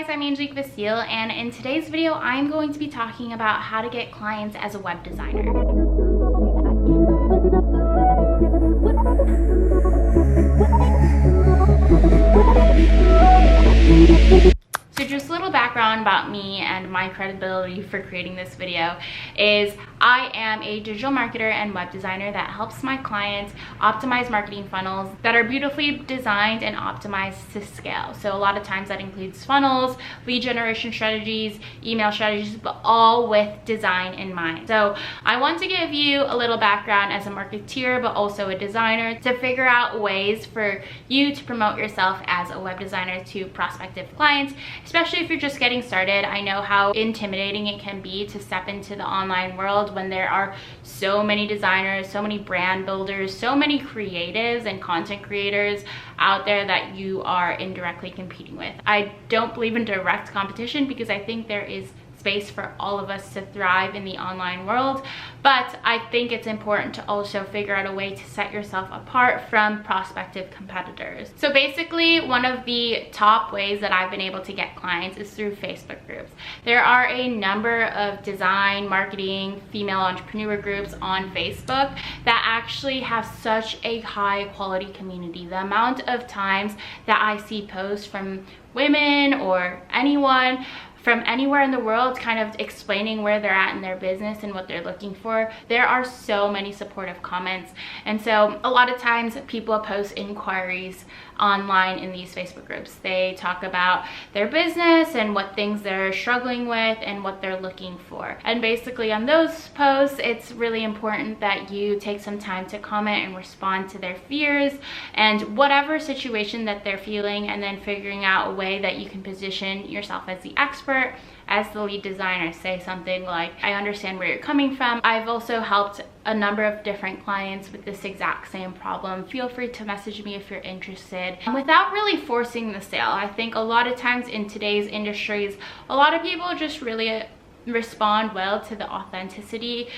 guys, I'm Angelique, and in today's video, I'm going to be talking about how to get clients as a web designer. So just a little background about me and my credibility for creating this video is I am a digital marketer and web designer that helps my clients optimize marketing funnels that are beautifully designed and optimized to scale. So a lot of times that includes funnels, lead generation strategies, email strategies, but all with design in mind. So I want to give you a little background as a marketeer, but also a designer, to figure out ways for you to promote yourself as a web designer to prospective clients, especially if you're just getting started. I know how intimidating it can be to step into the online world when there are so many designers, so many brand builders, so many creatives and content creators out there that you are indirectly competing with. I don't believe in direct competition because I think there is space for all of us to thrive in the online world, but I think it's important to also figure out a way to set yourself apart from prospective competitors. So basically, one of the top ways that I've been able to get clients is through Facebook groups. There are a number of design, marketing, female entrepreneur groups on Facebook that actually have such a high quality community. The amount of times that I see posts from women or anyone from anywhere in the world kind of explaining where they're at in their business and what they're looking for, there are so many supportive comments. And so a lot of times people post inquiries online in these Facebook groups. They talk about their business and what things they're struggling with and what they're looking for. And basically on those posts, it's really important that you take some time to comment and respond to their fears and whatever situation that they're feeling, and then figuring out a way that you can position yourself as the expert, as the lead designer. Say something like, I understand where you're coming from. I've also helped a number of different clients with this exact same problem. Feel free to message me if you're interested, without really forcing the sale. I think a lot of times in today's industries, a lot of people just really respond well to the authenticity.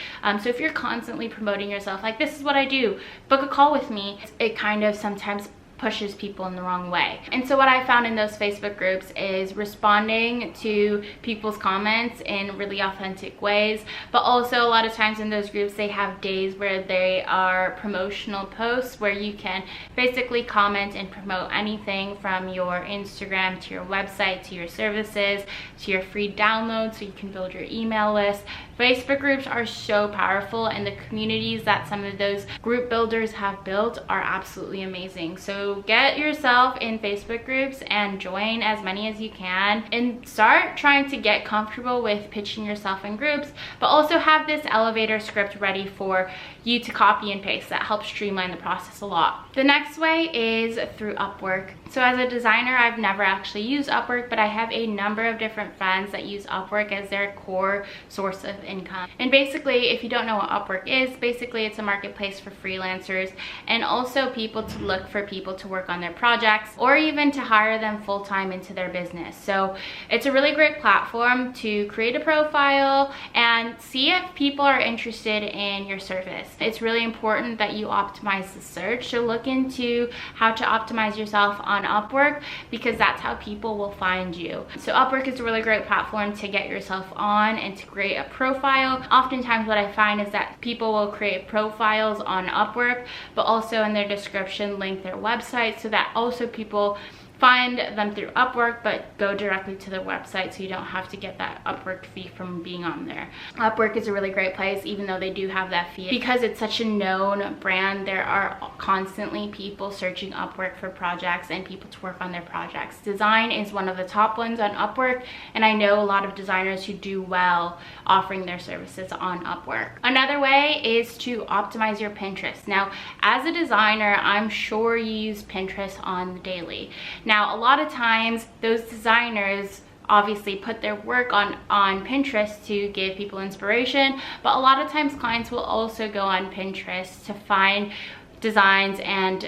So if you're constantly promoting yourself, like, this is what I do, book a call with me, it kind of sometimes pushes people in the wrong way. And so what I found in those Facebook groups is responding to people's comments in really authentic ways, but also a lot of times in those groups they have days where they are promotional posts where you can basically comment and promote anything from your Instagram to your website to your services to your free downloads so you can build your email list. Facebook groups are so powerful, and the communities that some of those group builders have built are absolutely amazing. So get yourself in Facebook groups and join as many as you can, and start trying to get comfortable with pitching yourself in groups, but also have this elevator script ready for you to copy and paste. That helps streamline the process a lot. The next way is through Upwork. So as a designer, I've never actually used Upwork, but I have a number of different friends that use Upwork as their core source of income. And basically, if you don't know what Upwork is, basically it's a marketplace for freelancers and also people to look for people to work on their projects, or even to hire them full-time into their business. So it's a really great platform to create a profile and see if people are interested in your service. It's really important that you optimize the search. So look into how to optimize yourself on Upwork, because that's how people will find you. So Upwork is a really great platform to get yourself on and to create a profile. Oftentimes what I find is that people will create profiles on Upwork, but also in their description link their website, so that also people find them through Upwork but go directly to their website, so you don't have to get that Upwork fee from being on there. Upwork is a really great place, even though they do have that fee, because it's such a known brand. There are constantly people searching Upwork for projects and people to work on their projects. Design is one of the top ones on Upwork, and I know a lot of designers who do well offering their services on Upwork. Another way is to optimize your Pinterest. Now, as a designer, I'm sure you use Pinterest on the daily. Now, a lot of times those designers obviously put their work on Pinterest to give people inspiration, but a lot of times clients will also go on Pinterest to find designs and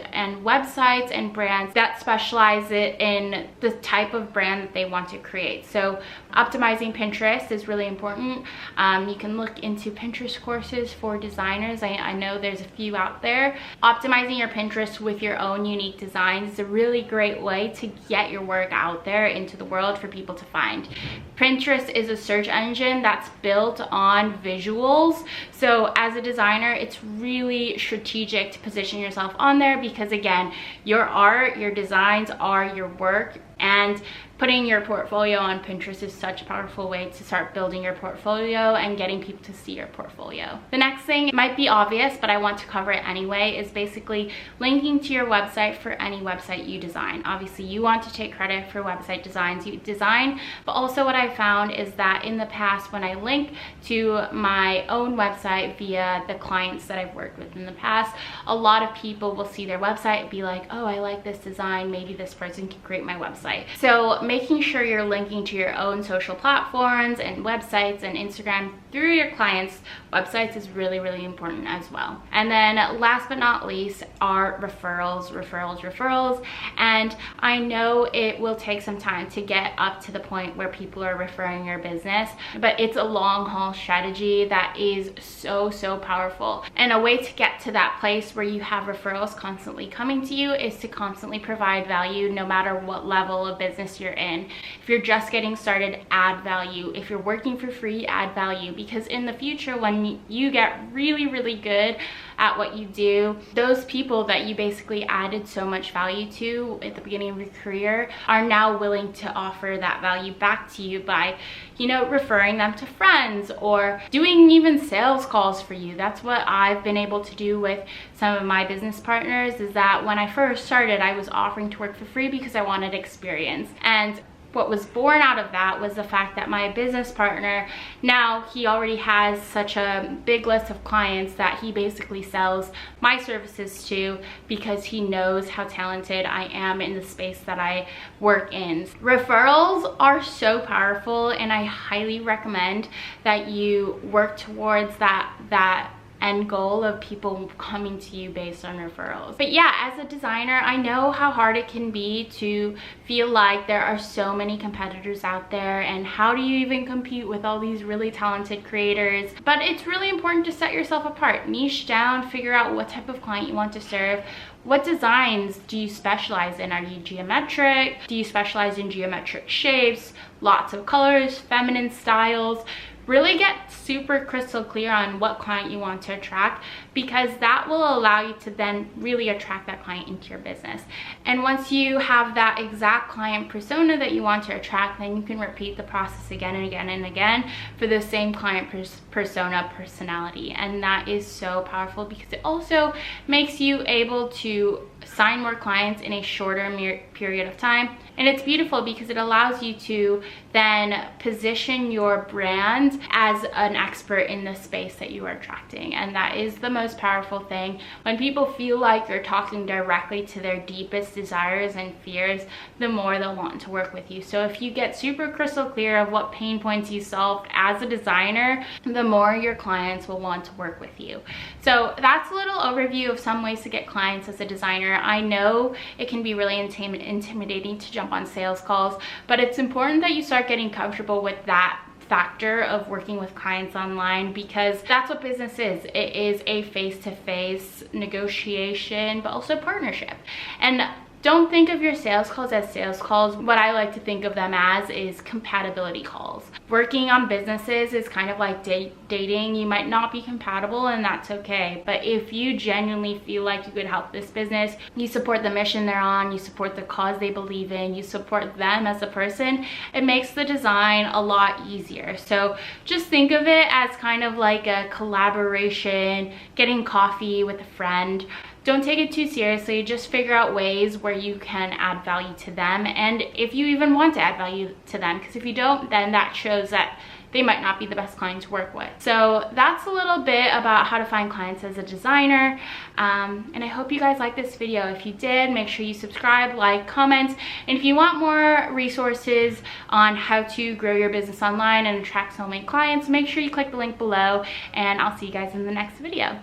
websites and brands that specialize in the type of brand that they want to create. So optimizing Pinterest is really important. You can look into Pinterest courses for designers. I know there's a few out there. Optimizing your Pinterest with your own unique designs is a really great way to get your work out there into the world for people to find. Pinterest is a search engine that's built on visuals. So as a designer, it's really strategic to position yourself on there because, again, your art, your designs are your work, and putting your portfolio on Pinterest is such a powerful way to start building your portfolio and getting people to see your portfolio. The next thing, it might be obvious, but I want to cover it anyway, is basically linking to your website for any website you design. Obviously, you want to take credit for website designs you design, but also what I found is that in the past, when I link to my own website via the clients that I've worked with in the past, a lot of people will see their website and be like, oh, I like this design, maybe this person can create my website. So making sure you're linking to your own social platforms and websites and Instagram through your clients' websites is really, really important as well. And then last but not least are referrals. And I know it will take some time to get up to the point where people are referring your business, but it's a long haul strategy that is so, so powerful. And a way to get to that place where you have referrals constantly coming to you is to constantly provide value no matter what level of business you're in. If you're just getting started, add value. If you're working for free, add value, because in the future, when you get really, really good at what you do, those people that you basically added so much value to at the beginning of your career are now willing to offer that value back to you by, you know, referring them to friends or doing even sales calls for you. That's what I've been able to do with some of my business partners, is that when I first started, I was offering to work for free because I wanted experience. And what was born out of that was the fact that my business partner, now he already has such a big list of clients that he basically sells my services to because he knows how talented I am in the space that I work in. Referrals are so powerful, and I highly recommend that you work towards that end goal of people coming to you based on referrals. But yeah, as a designer, I know how hard it can be to feel like there are so many competitors out there, and how do you even compete with all these really talented creators? But it's really important to set yourself apart, niche down, figure out what type of client you want to serve. What designs do you specialize in? Are you geometric? Do you specialize in geometric shapes, lots of colors, feminine styles? Really get super crystal clear on what client you want to attract, because that will allow you to then really attract that client into your business. And once you have that exact client persona that you want to attract, then you can repeat the process again and again and again for the same client personality. And that is so powerful because it also makes you able to sign more clients in a shorter period of time. And it's beautiful because it allows you to then position your brand as an expert in the space that you are attracting. And that is the most powerful thing. When people feel like you're talking directly to their deepest desires and fears, the more they'll want to work with you. So if you get super crystal clear of what pain points you solved as a designer, the more your clients will want to work with you. So that's a little overview of some ways to get clients as a designer. I know it can be really intimidating to jump on sales calls, but it's important that you start getting comfortable with that factor of working with clients online, because that's what business is. It is a face-to-face negotiation, but also partnership. And don't think of your sales calls as sales calls. What I like to think of them as is compatibility calls. Working on businesses is kind of like dating. You might not be compatible, and that's okay. But if you genuinely feel like you could help this business, you support the mission they're on, you support the cause they believe in, you support them as a person, it makes the design a lot easier. So just think of it as kind of like a collaboration, getting coffee with a friend. Don't take it too seriously. Just figure out ways where you can add value to them, and if you even want to add value to them, because if you don't, then that shows that they might not be the best client to work with. So that's a little bit about how to find clients as a designer, and I hope you guys liked this video. If you did, make sure you subscribe, like, comment, and if you want more resources on how to grow your business online and attract soulmate clients, make sure you click the link below, and I'll see you guys in the next video.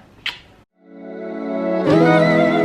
you.